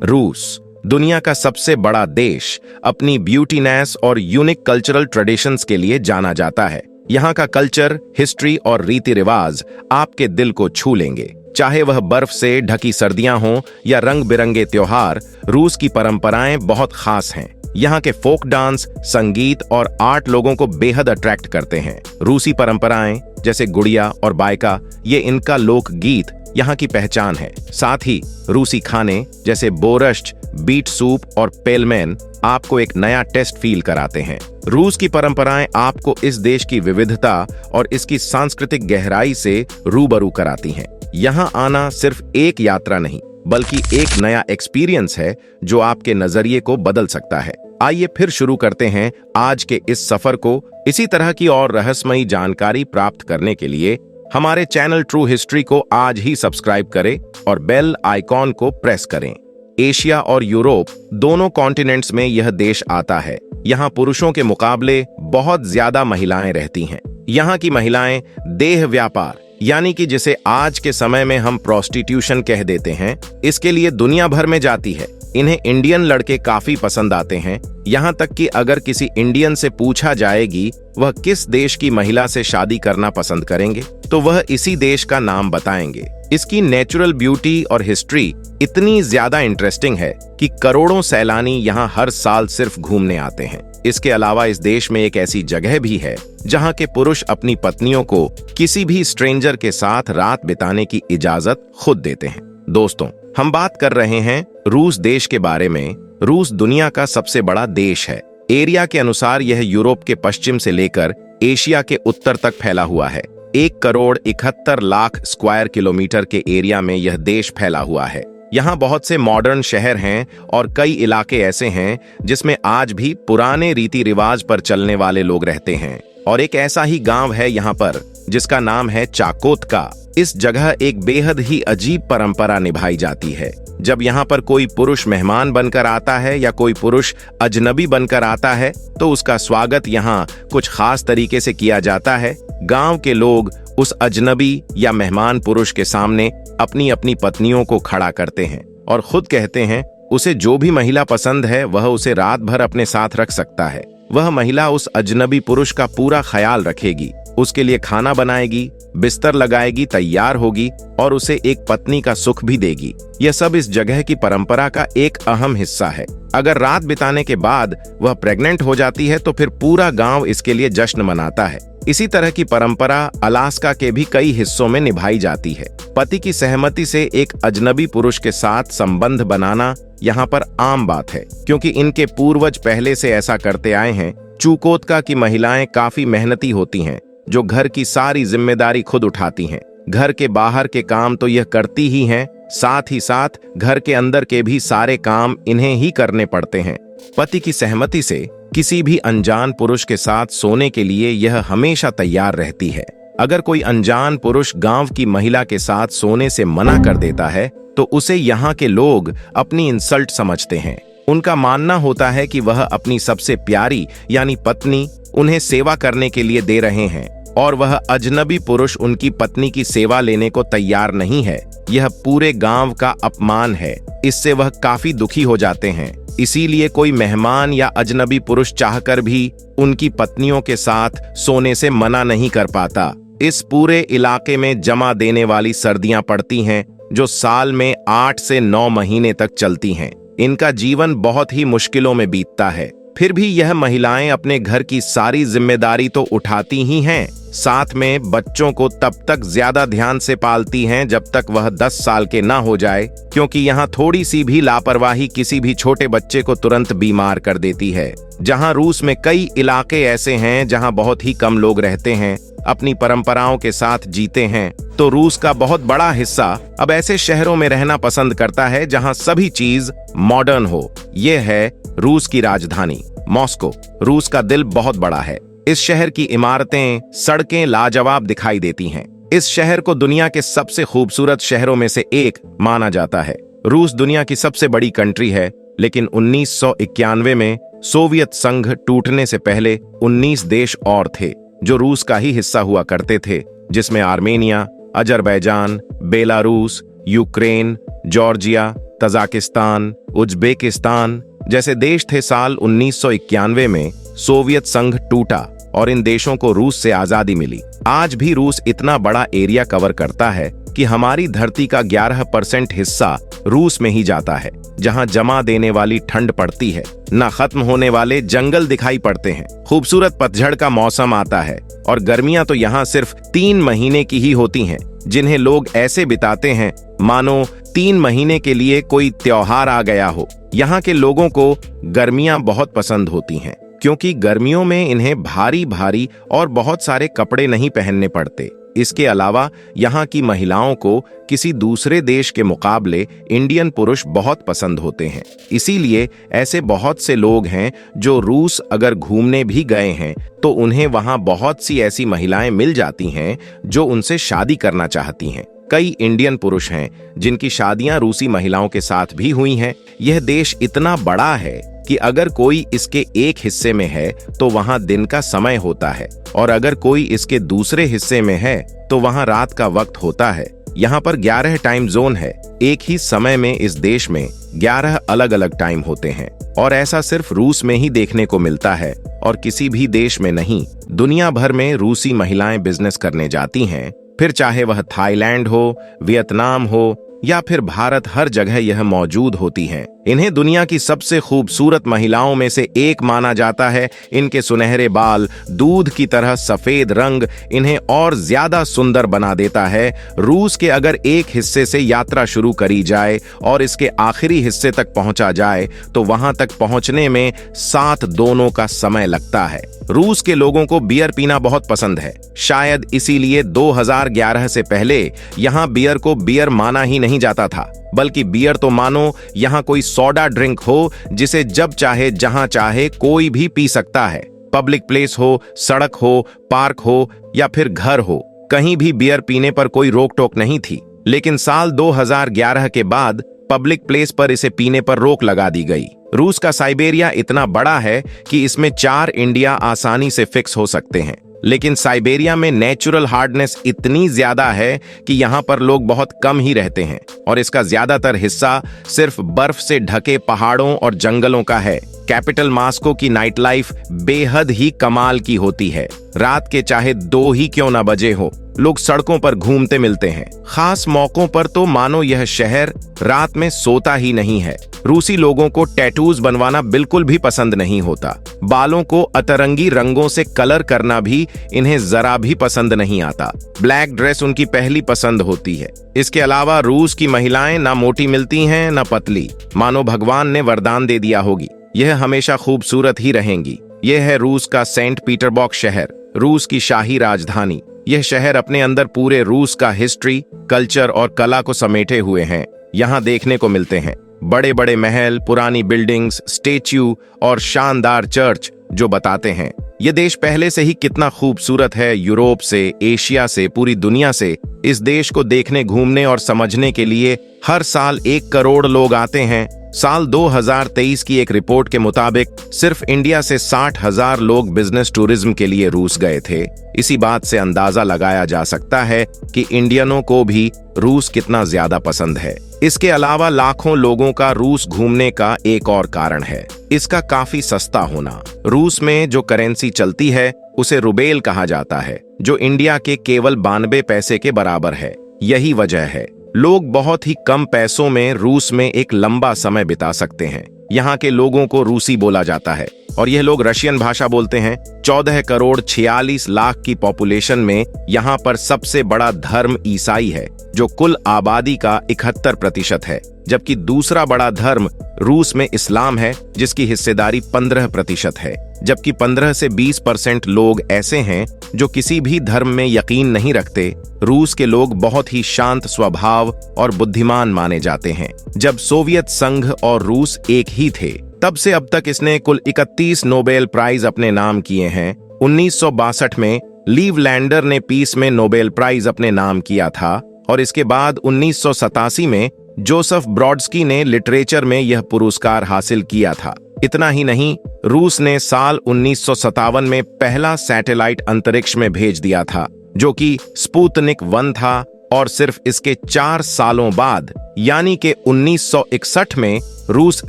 रूस दुनिया का सबसे बड़ा देश अपनी ब्यूटीनेस और यूनिक कल्चरल ट्रेडिशंस के लिए जाना जाता है। यहाँ का कल्चर, हिस्ट्री और रीति रिवाज आपके दिल को छू लेंगे। चाहे वह बर्फ से ढकी सर्दियां हों या रंग बिरंगे त्योहार, रूस की परंपराएं बहुत खास हैं। यहाँ के फोक डांस, संगीत और आर्ट लोगों को बेहद अट्रैक्ट करते हैं। रूसी परंपराएं जैसे गुड़िया और बायका, ये इनका लोक गीत यहाँ की पहचान है। साथ ही रूसी खाने जैसे बोरश्च, बीट सूप और पेलमेन आपको एक नया टेस्ट फील कराते हैं। रूस की परंपराएं आपको इस देश की विविधता और इसकी सांस्कृतिक गहराई से रूबरू कराती हैं। यहाँ आना सिर्फ एक यात्रा नहीं, बल्कि एक नया एक्सपीरियंस है जो आपके नजरिए को बदल सकता है। आइए फिर शुरू करते हैं आज के इस सफर को। इसी तरह की और रहस्यमयी जानकारी प्राप्त करने के लिए हमारे चैनल ट्रू हिस्ट्री को आज ही सब्सक्राइब करें और बेल आइकॉन को प्रेस करें। एशिया और यूरोप दोनों कॉन्टिनेंट्स में यह देश आता है। यहाँ पुरुषों के मुकाबले बहुत ज्यादा महिलाएं रहती हैं। यहाँ की महिलाएं देह व्यापार, यानी कि जिसे आज के समय में हम प्रोस्टिट्यूशन कह देते हैं, इसके लिए दुनिया भर में जाती है। इन्हें इंडियन लड़के काफी पसंद आते हैं। यहाँ तक कि अगर किसी इंडियन से पूछा जाएगी वह किस देश की महिला से शादी करना पसंद करेंगे, तो वह इसी देश का नाम बताएंगे। इसकी नेचुरल ब्यूटी और हिस्ट्री इतनी ज्यादा इंटरेस्टिंग है कि करोड़ों सैलानी यहाँ हर साल सिर्फ घूमने आते हैं। इसके अलावा इस देश में एक ऐसी जगह भी है जहाँ के पुरुष अपनी पत्नियों को किसी भी स्ट्रेंजर के साथ रात बिताने की इजाजत खुद देते हैं। दोस्तों, हम बात कर रहे हैं रूस देश के बारे में। रूस दुनिया का सबसे बड़ा देश है। एरिया के अनुसार यह यूरोप के पश्चिम से लेकर एशिया के उत्तर तक फैला हुआ है। 1,71,00,000 स्क्वायर किलोमीटर के एरिया में यह देश फैला हुआ है। यहाँ बहुत से मॉडर्न शहर हैं और कई इलाके ऐसे हैं जिसमें आज भी पुराने रीति रिवाज पर चलने वाले लोग रहते हैं। और एक ऐसा ही गांव है यहाँ पर जिसका नाम है चाकोतका। इस जगह एक बेहद ही अजीब परंपरा निभाई जाती है। जब यहाँ पर कोई पुरुष मेहमान बनकर आता है या कोई पुरुष अजनबी बनकर आता है, तो उसका स्वागत यहाँ कुछ खास तरीके से किया जाता है। गांव के लोग उस अजनबी या मेहमान पुरुष के सामने अपनी अपनी पत्नियों को खड़ा करते हैं और खुद कहते हैं उसे जो भी महिला पसंद है वह उसे रात भर अपने साथ रख सकता है। वह महिला उस अजनबी पुरुष का पूरा ख्याल रखेगी, उसके लिए खाना बनाएगी, बिस्तर लगाएगी, तैयार होगी और उसे एक पत्नी का सुख भी देगी। यह सब इस जगह की परंपरा का एक अहम हिस्सा है। अगर रात बिताने के बाद वह प्रेग्नेंट हो जाती है तो फिर पूरा गांव इसके लिए जश्न मनाता है। इसी तरह की परंपरा अलास्का के भी कई हिस्सों में निभाई जाती है। पति की सहमति से एक अजनबी पुरुष के साथ संबंध बनाना यहाँ पर आम बात है, क्योंकि इनके पूर्वज पहले से ऐसा करते आए हैं। चुकोतका की महिलाएं काफी मेहनती होती हैं, जो घर की सारी जिम्मेदारी खुद उठाती हैं। घर के बाहर के काम तो यह करती ही हैं, साथ ही साथ घर के अंदर के भी सारे काम इन्हें ही करने पड़ते हैं। पति की सहमति से किसी भी अनजान पुरुष के साथ सोने के लिए यह हमेशा तैयार रहती है। अगर कोई अनजान पुरुष गांव की महिला के साथ सोने से मना कर देता है तो उसे यहाँ के लोग अपनी इंसल्ट समझते हैं। उनका मानना होता है कि वह अपनी सबसे प्यारी यानी पत्नी उन्हें सेवा करने के लिए दे रहे हैं और वह अजनबी पुरुष उनकी पत्नी की सेवा लेने को तैयार नहीं है। यह पूरे गांव का अपमान है। इससे वह काफी दुखी हो जाते हैं। इसीलिए कोई मेहमान या अजनबी पुरुष चाहकर भी उनकी पत्नियों के साथ सोने से मना नहीं कर पाता। इस पूरे इलाके में जमा देने वाली सर्दियां पड़ती हैं, जो साल में 8 से 9 महीने तक चलती हैं। इनका जीवन बहुत ही मुश्किलों में बीतता है। फिर भी यह महिलाएं अपने घर की सारी जिम्मेदारी तो उठाती ही हैं, साथ में बच्चों को तब तक ज्यादा ध्यान से पालती हैं जब तक वह 10 साल के ना हो जाए, क्योंकि यहाँ थोड़ी सी भी लापरवाही किसी भी छोटे बच्चे को तुरंत बीमार कर देती है। जहाँ रूस में कई इलाके ऐसे हैं जहाँ बहुत ही कम लोग रहते हैं, अपनी परंपराओं के साथ जीते हैं, तो रूस का बहुत बड़ा हिस्सा अब ऐसे शहरों में रहना पसंद करता है जहाँ सभी चीज मॉडर्न हो। ये है रूस की राजधानी मॉस्को। रूस का दिल बहुत बड़ा है। इस शहर की इमारतें, सड़कें लाजवाब दिखाई देती हैं। इस शहर को दुनिया के सबसे खूबसूरत शहरों में से एक माना जाता है। रूस दुनिया की सबसे बड़ी कंट्री है, लेकिन 1991 में सोवियत संघ टूटने से पहले 19 देश और थे जो रूस का ही हिस्सा हुआ करते थे, जिसमें Armenia, Azerbaijan, Belarus, Ukraine, Georgia, Tajikistan, Uzbekistan जैसे देश थे। साल 1991 में सोवियत संघ टूटा और इन देशों को रूस से आजादी मिली। आज भी रूस इतना बड़ा एरिया कवर करता है कि हमारी धरती का 11% हिस्सा रूस में ही जाता है, जहां जमा देने वाली ठंड पड़ती है, न खत्म होने वाले जंगल दिखाई पड़ते हैं, खूबसूरत पतझड़ का मौसम आता है और गर्मियां तो यहाँ सिर्फ 3 महीने की ही होती हैं, जिन्हें लोग ऐसे बिताते हैं मानो 3 महीने के लिए कोई त्योहार आ गया हो। यहाँ के लोगों को गर्मियां बहुत पसंद होती हैं, क्योंकि गर्मियों में इन्हें भारी भारी और बहुत सारे कपड़े नहीं पहनने पड़ते। इसके अलावा यहाँ की महिलाओं को किसी दूसरे देश के मुकाबले इंडियन पुरुष बहुत पसंद होते हैं। इसीलिए ऐसे बहुत से लोग हैं जो रूस अगर घूमने भी गए हैं तो उन्हें वहाँ बहुत सी ऐसी महिलाएं मिल जाती हैं जो उनसे शादी करना चाहती हैं। कई इंडियन पुरुष हैं जिनकी शादियां रूसी महिलाओं के साथ भी हुई हैं। यह देश इतना बड़ा है कि अगर कोई इसके एक हिस्से में है तो वहां दिन का समय होता है, और अगर कोई इसके दूसरे हिस्से में है तो वहां रात का वक्त होता है। यहाँ पर 11 टाइम जोन है। एक ही समय में इस देश में 11 अलग अलग टाइम होते हैं, और ऐसा सिर्फ रूस में ही देखने को मिलता है और किसी भी देश में नहीं। दुनिया भर में रूसी महिलाएं बिजनेस करने जाती हैं, फिर चाहे वह थाईलैंड हो, वियतनाम हो या फिर भारत, हर जगह यह मौजूद होती हैं। इन्हें दुनिया की सबसे खूबसूरत महिलाओं में से एक माना जाता है। इनके सुनहरे बाल, दूध की तरह सफेद रंग इन्हें और ज्यादा सुंदर बना देता है। रूस के अगर एक हिस्से से यात्रा शुरू करी जाए और इसके आखिरी हिस्से तक पहुंचा जाए तो वहां तक पहुंचने में 7 दोनों का समय लगता है। रूस के लोगों को बियर पीना बहुत पसंद है। शायद इसीलिए 2011 से पहले यहाँ बियर को बियर माना ही नहीं जाता था, बल्कि बियर तो मानो यहाँ कोई सोडा ड्रिंक हो जिसे जब चाहे जहां चाहे कोई भी पी सकता है। पब्लिक प्लेस हो, सड़क हो, पार्क हो या फिर घर हो, कहीं भी बियर पीने पर कोई रोक टोक नहीं थी। लेकिन साल 2011 के बाद पब्लिक प्लेस पर इसे पीने पर रोक लगा दी गई। रूस का साइबेरिया इतना बड़ा है कि इसमें 4 इंडिया आसानी से फिक्स हो सकते हैं, लेकिन साइबेरिया में नेचुरल हार्डनेस इतनी ज्यादा है कि यहाँ पर लोग बहुत कम ही रहते हैं और इसका ज्यादातर हिस्सा सिर्फ बर्फ से ढके पहाड़ों और जंगलों का है। कैपिटल मॉस्को की नाइट लाइफ बेहद ही कमाल की होती है। रात के चाहे 2 ही क्यों ना बजे हो, लोग सड़कों पर घूमते मिलते हैं। खास मौकों पर तो मानो यह शहर रात में सोता ही नहीं है। रूसी लोगों को टैटूज बनवाना बिल्कुल भी पसंद नहीं होता। बालों को अतरंगी रंगों से कलर करना भी इन्हें जरा भी पसंद नहीं आता। ब्लैक ड्रेस उनकी पहली पसंद होती है। इसके अलावा रूस की महिलाएं ना मोटी मिलती हैं ना पतली, मानो भगवान ने वरदान दे दिया होगी। यह हमेशा खूबसूरत ही रहेंगी। यह है रूस का सेंट पीटरबर्ग शहर, रूस की शाही राजधानी। यह शहर अपने अंदर पूरे रूस का हिस्ट्री, कल्चर और कला को समेटे हुए हैं। यहाँ देखने को मिलते हैं बड़े बड़े महल, पुरानी बिल्डिंग्स, स्टेच्यू और शानदार चर्च जो बताते हैं यह देश पहले से ही कितना खूबसूरत है। यूरोप से, एशिया से, पूरी दुनिया से इस देश को देखने, घूमने और समझने के लिए हर साल 1 करोड़ लोग आते हैं। साल 2023 की एक रिपोर्ट के मुताबिक सिर्फ इंडिया से 60,000 लोग बिजनेस टूरिज्म के लिए रूस गए थे। इसी बात से अंदाजा लगाया जा सकता है कि इंडियनों को भी रूस कितना ज्यादा पसंद है। इसके अलावा लाखों लोगों का रूस घूमने का एक और कारण है इसका काफी सस्ता होना। रूस में जो करेंसी चलती है उसे रुबेल कहा जाता है, जो इंडिया के केवल 92 पैसे के बराबर है। यही वजह है लोग बहुत ही कम पैसों में रूस में एक लंबा समय बिता सकते हैं। यहाँ के लोगों को रूसी बोला जाता है और यह लोग रशियन भाषा बोलते हैं। 14 करोड़ 46 लाख की पॉपुलेशन में यहाँ पर सबसे बड़ा धर्म ईसाई है, जो कुल आबादी का 71% है, जबकि दूसरा बड़ा धर्म रूस में इस्लाम है, जिसकी हिस्सेदारी 15% है। जबकि 15 से 20% लोग ऐसे हैं जो किसी भी धर्म में यकीन नहीं रखते। रूस के लोग बहुत ही शांत स्वभाव और बुद्धिमान माने जाते हैं। जब सोवियत संघ और रूस एक ही थे, तब से अब तक इसने कुल 31 नोबेल प्राइज अपने नाम किए हैं। 1962 में लीव लैंडर ने पीस में नोबेल प्राइज अपने नाम किया था और इसके बाद 1987 में जोसेफ ब्रॉडस्की ने लिटरेचर में यह पुरस्कार हासिल किया था। इतना ही नहीं, रूस ने साल 1957 में पहला सैटेलाइट अंतरिक्ष में भेज दिया था, जो कि स्पुतनिक 1 था। और सिर्फ इसके 4 सालों बाद यानी कि 1961 में रूस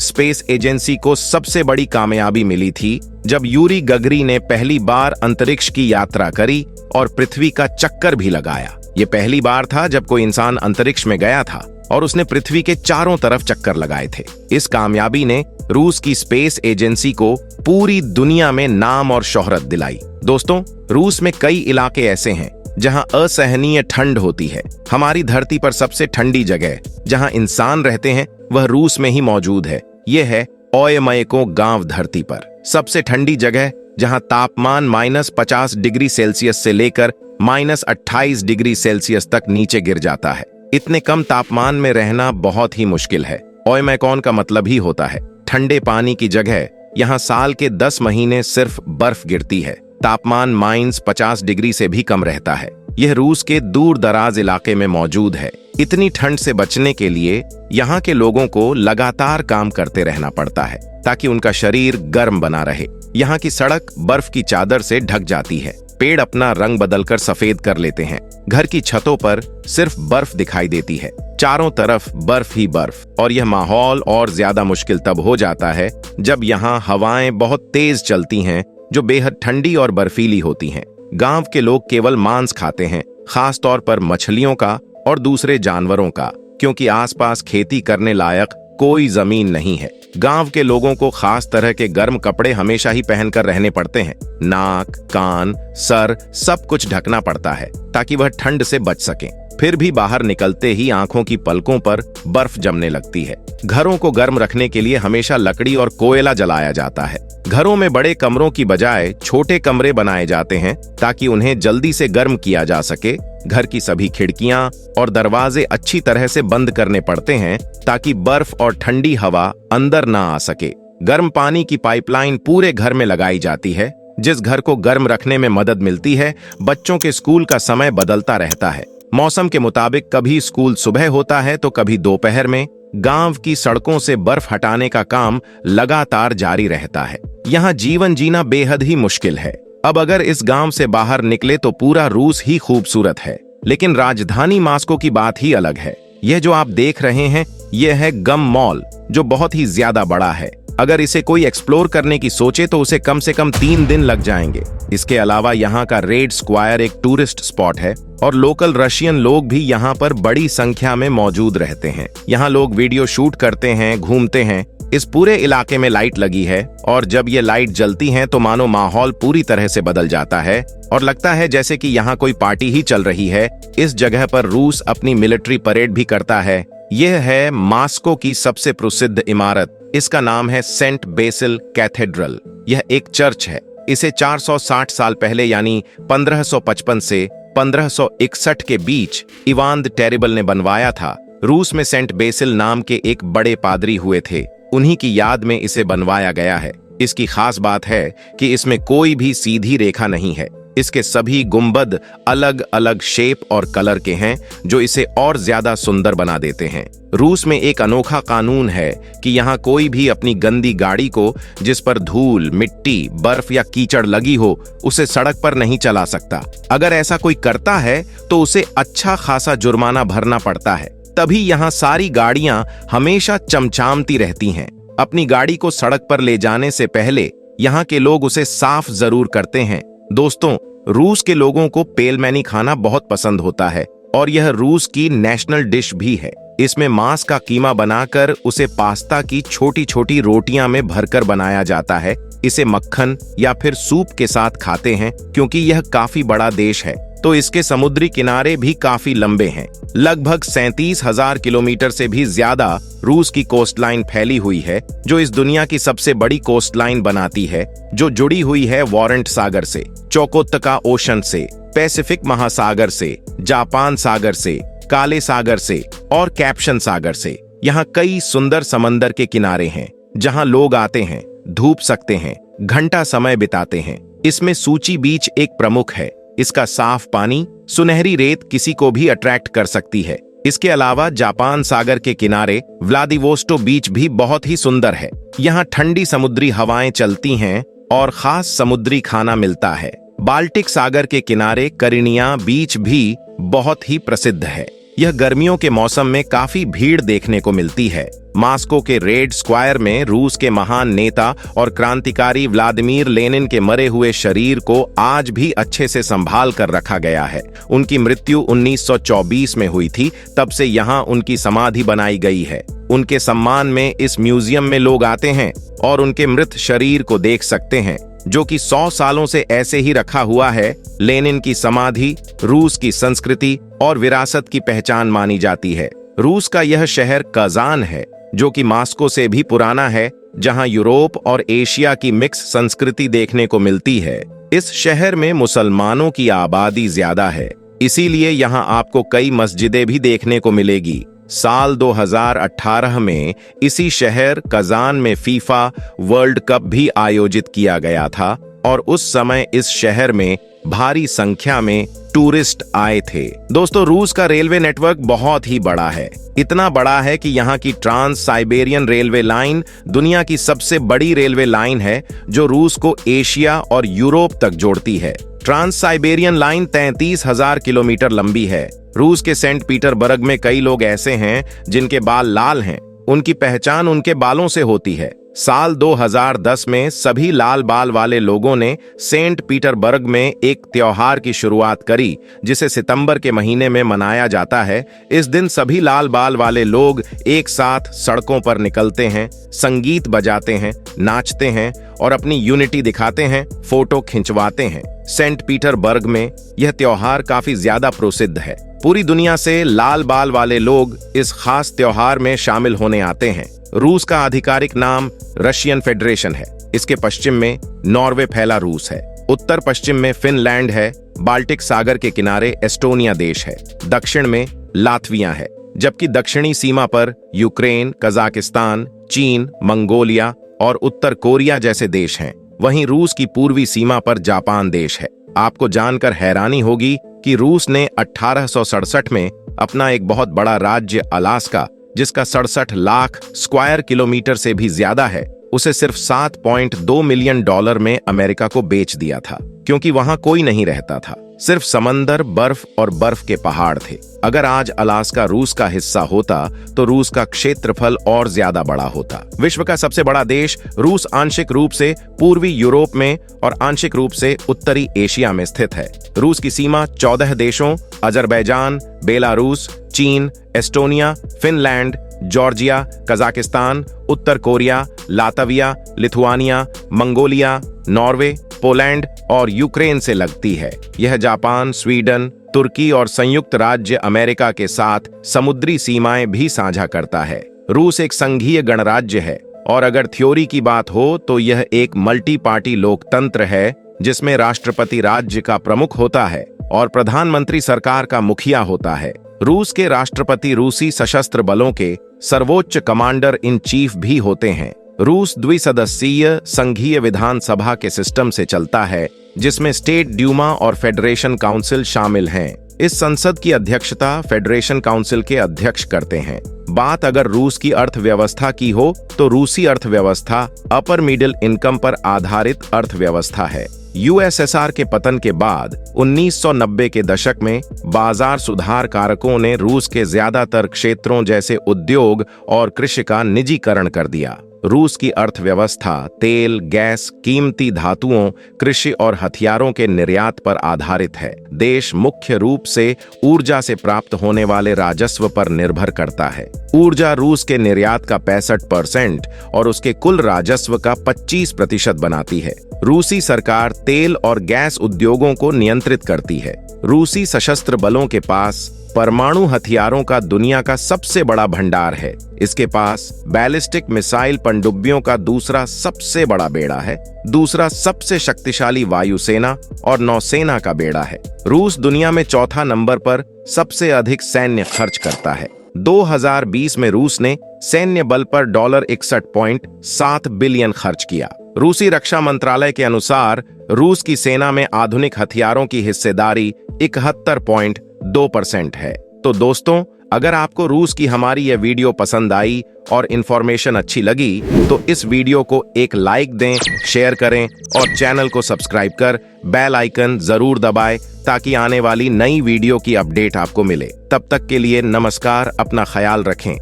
स्पेस एजेंसी को सबसे बड़ी कामयाबी मिली थी जब यूरी गगरी ने पहली बार अंतरिक्ष की यात्रा करी और पृथ्वी का चक्कर भी लगाया। ये पहली बार था जब कोई इंसान अंतरिक्ष में गया था और उसने पृथ्वी के चारों तरफ चक्कर लगाए थे। इस कामयाबी ने रूस की स्पेस एजेंसी को पूरी दुनिया में नाम और शोहरत दिलाई। दोस्तों, रूस में कई इलाके ऐसे हैं जहां असहनीय ठंड होती है। हमारी धरती पर सबसे ठंडी जगह जहां इंसान रहते हैं वह रूस में ही मौजूद है। यह है ओयमयको गांव धरती पर। सबसे ठंडी जगह जहां तापमान -50 डिग्री सेल्सियस से लेकर -28 डिग्री सेल्सियस तक नीचे गिर जाता है। इतने कम तापमान में रहना बहुत ही मुश्किल है। ओयमैकॉन का मतलब ही होता है ठंडे पानी की जगह। यहाँ साल के 10 महीने सिर्फ बर्फ गिरती है। तापमान -50 डिग्री से भी कम रहता है। यह रूस के दूर दराज इलाके में मौजूद है। इतनी ठंड से बचने के लिए यहाँ के लोगों को लगातार काम करते रहना पड़ता है ताकि उनका शरीर गर्म बना रहे। यहाँ की सड़क बर्फ की चादर से ढक जाती है। पेड़ अपना रंग बदलकर सफेद कर लेते हैं। घर की छतों पर सिर्फ बर्फ दिखाई देती है। चारों तरफ बर्फ ही बर्फ। और यह माहौल और ज्यादा मुश्किल तब हो जाता है जब यहाँ हवाएं बहुत तेज चलती हैं जो बेहद ठंडी और बर्फीली होती हैं। गांव के लोग केवल मांस खाते हैं, खास तौर पर मछलियों का और दूसरे जानवरों का, क्योंकि आसपास खेती करने लायक कोई जमीन नहीं है। गांव के लोगों को खास तरह के गर्म कपड़े हमेशा ही पहनकर रहने पड़ते हैं। नाक, कान, सर सब कुछ ढकना पड़ता है ताकि वह ठंड से बच सकें। फिर भी बाहर निकलते ही आंखों की पलकों पर बर्फ जमने लगती है। घरों को गर्म रखने के लिए हमेशा लकड़ी और कोयला जलाया जाता है। घरों में बड़े कमरों की बजाय छोटे कमरे बनाए जाते हैं ताकि उन्हें जल्दी से गर्म किया जा सके। घर की सभी खिड़कियां और दरवाजे अच्छी तरह से बंद करने पड़ते हैं ताकि बर्फ और ठंडी हवा अंदर ना आ सके। गर्म पानी की पाइपलाइन पूरे घर में लगाई जाती है। जिस घर को गर्म रखने में मदद मिलती है। बच्चों के स्कूल का समय बदलता रहता है। मौसम के मुताबिक कभी स्कूल सुबह होता है तो कभी दोपहर में। गांव की सड़कों से बर्फ हटाने का काम लगातार जारी रहता है। यहाँ जीवन जीना बेहद ही मुश्किल है। अब अगर इस गांव से बाहर निकले तो पूरा रूस ही खूबसूरत है, लेकिन राजधानी मास्को की बात ही अलग है। यह जो आप देख रहे हैं यह है गम मॉल, जो बहुत ही ज्यादा बड़ा है। अगर इसे कोई एक्सप्लोर करने की सोचे तो उसे कम से कम 3 दिन लग जाएंगे। इसके अलावा यहाँ का रेड स्क्वायर एक टूरिस्ट स्पॉट है और लोकल रशियन लोग भी यहाँ पर बड़ी संख्या में मौजूद रहते हैं। यहाँ लोग वीडियो शूट करते हैं, घूमते हैं। इस पूरे इलाके में लाइट लगी है और जब ये लाइट जलती हैं तो मानो माहौल पूरी तरह से बदल जाता है और लगता है जैसे कि यहाँ कोई पार्टी ही चल रही है। इस जगह पर रूस अपनी मिलिट्री परेड भी करता है। यह है मास्को की सबसे प्रसिद्ध इमारत। इसका नाम है सेंट बेसिल कैथेड्रल। यह एक चर्च है। इसे 460 साल पहले यानी 1555 से 1561 के बीच इवान द टेरिबल ने बनवाया था। रूस में सेंट बेसिल नाम के एक बड़े पादरी हुए थे। उन्हीं की याद में इसे बनवाया गया है। इसकी खास बात है कि इसमें कोई भी सीधी रेखा नहीं है। इसके सभी गुंबद अलग अलग शेप और कलर के हैं जो इसे और ज्यादा सुंदर बना देते हैं। रूस में एक अनोखा कानून है कि यहाँ कोई भी अपनी गंदी गाड़ी को जिस पर धूल, मिट्टी, बर्फ या कीचड़ लगी हो उसे सड़क पर नहीं चला सकता। अगर ऐसा कोई करता है तो उसे अच्छा खासा जुर्माना भरना पड़ता है। तभी यहाँ सारी गाड़ियां हमेशा चमचामती रहती हैं। अपनी गाड़ी को सड़क पर ले जाने से पहले यहाँ के लोग उसे साफ जरूर करते हैं। दोस्तों, रूस के लोगों को पेलमैनी खाना बहुत पसंद होता है और यह रूस की नेशनल डिश भी है। इसमें मांस का कीमा बनाकर उसे पास्ता की छोटी छोटी रोटियां में भरकर बनाया जाता है। इसे मक्खन या फिर सूप के साथ खाते हैं। क्योंकि यह काफी बड़ा देश है तो इसके समुद्री किनारे भी काफी लंबे हैं। लगभग 37,000 किलोमीटर से भी ज्यादा रूस की कोस्टलाइन फैली हुई है, जो इस दुनिया की सबसे बड़ी कोस्टलाइन बनाती है, जो जुड़ी हुई है वारंट सागर से, चोकोत्का ओशन से, पैसिफिक महासागर से, जापान सागर से, काले सागर से और कैप्शन सागर से। यहाँ कई सुंदर समंदर के किनारे हैं जहाँ लोग आते हैं, धूप सकते हैं, घंटा समय बिताते हैं। इसमें सूची बीच एक प्रमुख है। इसका साफ पानी, सुनहरी रेत किसी को भी अट्रैक्ट कर सकती है। इसके अलावा जापान सागर के किनारे व्लादिवोस्टोक बीच भी बहुत ही सुंदर है। यहाँ ठंडी समुद्री हवाएं चलती हैं और खास समुद्री खाना मिलता है। बाल्टिक सागर के किनारे करिनिया बीच भी बहुत ही प्रसिद्ध है। यह गर्मियों के मौसम में काफी भीड़ देखने को मिलती है। मॉस्को के रेड स्क्वायर में रूस के महान नेता और क्रांतिकारी व्लादिमीर लेनिन के मरे हुए शरीर को आज भी अच्छे से संभाल कर रखा गया है। उनकी मृत्यु 1924 में हुई थी, तब से यहाँ उनकी समाधि बनाई गई है। उनके सम्मान में इस म्यूजियम में लोग आते हैं और उनके मृत शरीर को देख सकते हैं, जो कि 100 सालों से ऐसे ही रखा हुआ है। लेनिन की समाधि रूस की संस्कृति और विरासत की पहचान मानी जाती है। रूस का यह शहर कजान है, जो कि मॉस्को से भी पुराना है, जहां यूरोप और एशिया की मिक्स संस्कृति देखने को मिलती है। इस शहर में मुसलमानों की आबादी ज्यादा है, इसीलिए यहां आपको कई मस्जिदें भी देखने को मिलेगी। साल 2018 में इसी शहर कजान में फीफा वर्ल्ड कप भी आयोजित किया गया था और उस समय इस शहर में भारी संख्या में टूरिस्ट आए थे। दोस्तों, रूस का रेलवे नेटवर्क बहुत ही बड़ा है। इतना बड़ा है कि यहाँ की ट्रांस साइबेरियन रेलवे लाइन दुनिया की सबसे बड़ी रेलवे लाइन है, जो रूस को एशिया और यूरोप तक जोड़ती है। ट्रांस साइबेरियन लाइन 33,000 किलोमीटर लंबी है। रूस के सेंट पीटरबर्ग में कई लोग ऐसे हैं जिनके बाल लाल हैं। उनकी पहचान उनके बालों से होती है। साल 2010 में सभी लाल बाल वाले लोगों ने सेंट पीटरबर्ग में एक त्योहार की शुरुआत करी, जिसे सितंबर के महीने में मनाया जाता है। इस दिन सभी लाल बाल वाले लोग एक साथ सड़कों पर निकलते हैं, संगीत बजाते हैं, नाचते हैं और अपनी यूनिटी दिखाते हैं, फोटो खिंचवाते हैं। सेंट पीटरबर्ग में यह त्योहार काफी ज्यादा प्रसिद्ध है। पूरी दुनिया से लाल बाल वाले लोग इस खास त्योहार में शामिल होने आते हैं। रूस का आधिकारिक नाम रशियन फेडरेशन है। इसके पश्चिम में नॉर्वे फैला रूस है, उत्तर पश्चिम में फिनलैंड है, बाल्टिक सागर के किनारे एस्टोनिया देश है, दक्षिण में लातविया है, जबकि दक्षिणी सीमा पर यूक्रेन, कजाकिस्तान, चीन, मंगोलिया और उत्तर कोरिया जैसे देश हैं। वहीं रूस की पूर्वी सीमा पर जापान देश है। आपको जानकर हैरानी होगी कि रूस ने 1867 में अपना एक बहुत बड़ा राज्य अलास्का, जिसका 67 लाख स्क्वायर किलोमीटर से भी ज्यादा है, उसे सिर्फ $7.2 मिलियन में अमेरिका को बेच दिया था, क्योंकि वहां कोई नहीं रहता था। सिर्फ समंदर, बर्फ और बर्फ के पहाड़ थे। अगर आज अलास्का रूस का हिस्सा होता तो रूस का क्षेत्रफल और ज्यादा बड़ा होता। विश्व का सबसे बड़ा देश रूस आंशिक रूप से पूर्वी यूरोप में और आंशिक रूप से उत्तरी एशिया में स्थित है। रूस की सीमा 14 देशों अजरबैजान, बेलारूस, चीन, एस्टोनिया, फिनलैंड, जॉर्जिया, कजाकिस्तान, उत्तर Korea, Latvia, Lithuania, Mongolia, Norway, Poland और यूक्रेन से लगती है। यह जापान, स्वीडन, तुर्की और संयुक्त राज्य अमेरिका के साथ समुद्री सीमाएं भी साझा करता है। रूस एक संघीय गणराज्य है और अगर थ्योरी की बात हो तो यह एक मल्टी पार्टी लोकतंत्र है, जिसमें राष्ट्रपति राज्य का प्रमुख होता है और प्रधानमंत्री सरकार का मुखिया होता है। रूस के राष्ट्रपति रूसी सशस्त्र बलों के सर्वोच्च कमांडर इन चीफ भी होते हैं। रूस द्विसदस्यीय संघीय विधानसभा के सिस्टम से चलता है, जिसमें स्टेट ड्यूमा और फेडरेशन काउंसिल शामिल हैं। इस संसद की अध्यक्षता फेडरेशन काउंसिल के अध्यक्ष करते हैं। बात अगर रूस की अर्थव्यवस्था की हो तो रूसी अर्थव्यवस्था अपर मिडिल इनकम पर आधारित अर्थव्यवस्था है। यूएसएसआर के पतन के बाद 1990 के दशक में बाजार सुधार कारकों ने रूस के ज्यादातर क्षेत्रों जैसे उद्योग और कृषि का निजीकरण कर दिया। रूस की अर्थव्यवस्था तेल, गैस, कीमती धातुओं, कृषि और हथियारों के निर्यात पर आधारित है। देश मुख्य रूप से ऊर्जा से प्राप्त होने वाले राजस्व पर निर्भर करता है। ऊर्जा रूस के निर्यात का 65% और उसके कुल राजस्व का 25% बनाती है। रूसी सरकार तेल और गैस उद्योगों को नियंत्रित करती है। रूसी सशस्त्र बलों के पास परमाणु हथियारों का दुनिया का सबसे बड़ा भंडार है। इसके पास बैलिस्टिक मिसाइल पनडुब्बियों का दूसरा सबसे बड़ा बेड़ा है। दूसरा सबसे शक्तिशाली वायुसेना और नौसेना का बेड़ा है। रूस दुनिया में चौथा नंबर पर सबसे अधिक सैन्य खर्च करता है। 2020 में रूस ने सैन्य बल पर $61.7 बिलियन खर्च किया। रूसी रक्षा मंत्रालय के अनुसार रूस की सेना में आधुनिक हथियारों की हिस्सेदारी 71.2% है। तो दोस्तों, अगर आपको रूस की हमारी यह वीडियो पसंद आई और इन्फॉर्मेशन अच्छी लगी तो इस वीडियो को एक लाइक दें, शेयर करें और चैनल को सब्सक्राइब कर बेल आइकन जरूर दबाएं ताकि आने वाली नई वीडियो की अपडेट आपको मिले। तब तक के लिए नमस्कार, अपना ख्याल रखें।